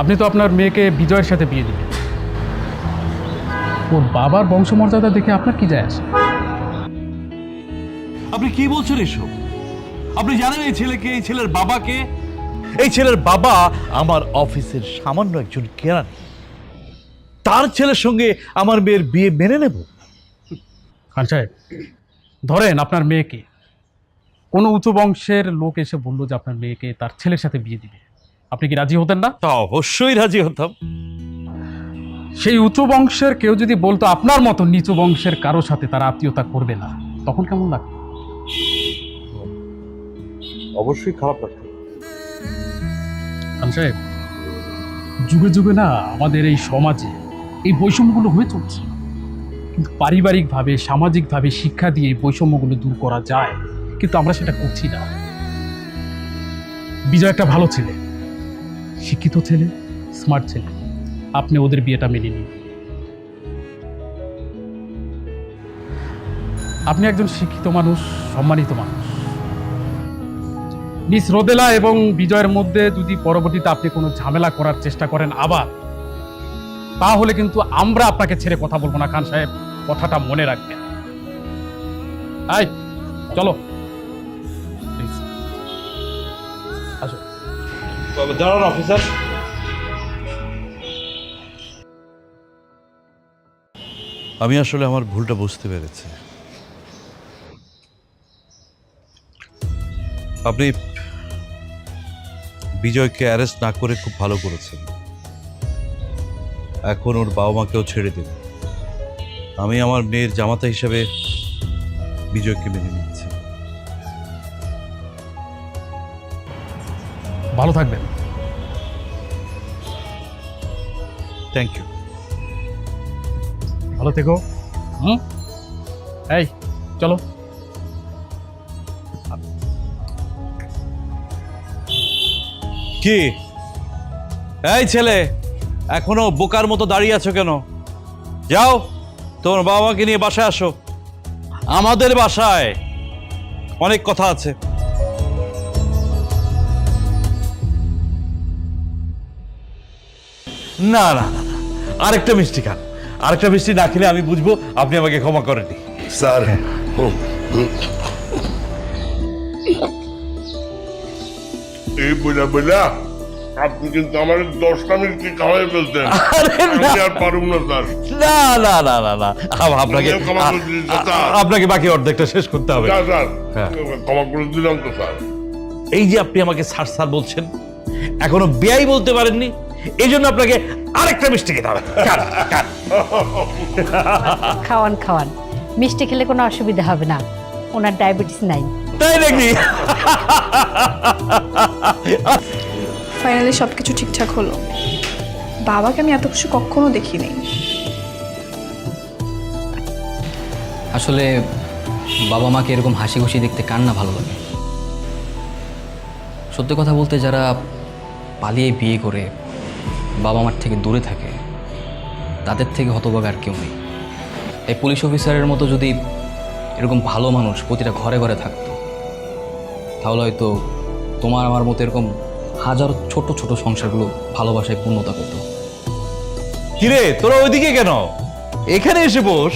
আপনি তো আপনার মেয়েকে বিজয়ের সাথে বিয়ে দিবেন। ওর বাবার বংশমর্যাদা দেখে আপনার কি যায় আসে? আপনি কি বলছেন এসব? আপনি জানেন এই ছেলেকে, এই ছেলের বাবাকে? এই ছেলের বাবা আমার অফিসের সামান্য একজন কেরানি। তার ছেলের সঙ্গে আমার মেয়ের বিয়ে মেনে নেব? খান সাহেব, ধরেন আপনার মেয়েকে কোনো উঁচু বংশের লোক এসে বললো যে আপনার মেয়েকে তার ছেলের সাথে বিয়ে দিবে, আপনি কি রাজি হতেন না? তা অবশ্যই রাজি হতাম। সেই উঁচু বংশের কেউ যদি বলতো আপনার মতো নিচু বংশের কারো সাথে তারা আত্মীয়তা করবে না, তখন কেমন লাগতো? অবশ্যই খারাপ লাগতো। খান সাহেব, যুগে যুগে না আমাদের এই সমাজে এই বৈষম্যগুলো হয়ে চলছে, কিন্তু পারিবারিকভাবে সামাজিকভাবে শিক্ষা দিয়ে এই বৈষম্যগুলো দূর করা যায়, কিন্তু আমরা সেটা করছি না। বিজয় একটা ভালো ছেলে, শিক্ষিত ছেলে, স্মার্ট ছেলে, আপনি ওদের বিয়েটা মেনে নিন। আপনি একজন শিক্ষিত মানুষ, সম্মানিত মানুষ। মিস রোদেলা এবং বিজয়ের মধ্যে যদি পরবর্তীতে আপনি কোনো ঝামেলা করার চেষ্টা করেন আবার, তাহলে কিন্তু আমরা আপনাকে ছেড়ে কথা বলবো না। খান সাহেব, কথাটা মনে রাখবেন। আয় চলো, প্লিজ আসো। দাঁড়ান অফিসার, আমি আসলে আমার ভুলটা বুঝতে পেরেছি। আপনি বিজয়কে অ্যারেস্ট না করে খুব ভালো করেছেন। এখন ওর বাবা মাকেও ছেড়ে দিন। আমি আমার মেয়ের জামাতা হিসেবে বিজয়কে মেনে নিচ্ছি। ভালো থাকবেন। Thank you. ভালো থেকো। এই চলো। কি এই ছেলে, এখনো বোকার মতো দাঁড়িয়ে আছো কেন? যাও, তোমার বাবা মাকে নিয়ে বাসায় আসো। আমাদের বাসায় অনেক কথা আছে। না না না, আরেকটা মিষ্টি খান। আরেকটা মিষ্টি না খেলে আমি বুঝবো আপনি আমাকে ক্ষমা করেননি। স্যার, এই বইলা বইলা আপনি কিন্তু আমার 10টা মিনিট খাওয়াই ফেলতেন। আমি আর পারুম না স্যার। না না না না না, আপনাকে বাকি অর্ধেকটা শেষ করতে হবে। ক্ষমা করে দিলাম তো স্যার। এই যে আপনি আমাকে স্যার স্যার বলছেন, এখনো বেয়াই বলতে পারেননি, এই জন্য আপনাকে আরেকটা মিষ্টি খেতে হবে। খাওয়ান খাওয়ান, মিষ্টি খেলে কোনো অসুবিধা হবে না, ওনার ডায়াবেটিস নাই। তাই নাকি? ফাইনালি সব কিছু ঠিকঠাক হলো। বাবাকে আমি এত কিছু কখনো দেখিনি। আসলে বাবা মাকে এরকম হাসি খুশি দেখতে কার না ভালো লাগে। সত্যি কথা বলতে, যারা পালিয়ে বিয়ে করে বাবা মার থেকে দূরে থাকে, তাদের থেকে হতভাগা আর কেউ নেই। এই পুলিশ অফিসারের মতো যদি এরকম ভালো মানুষ প্রতিটা ঘরে ঘরে থাকতো, তাহলে হয়তো তোমার আমার মতো এরকম হাজারো ছোট ছোট সংসারগুলো ভালোবাসায় পূর্ণতা পেত। কিরে, তোরা ওইদিকে কেন? এখানে এসে বস।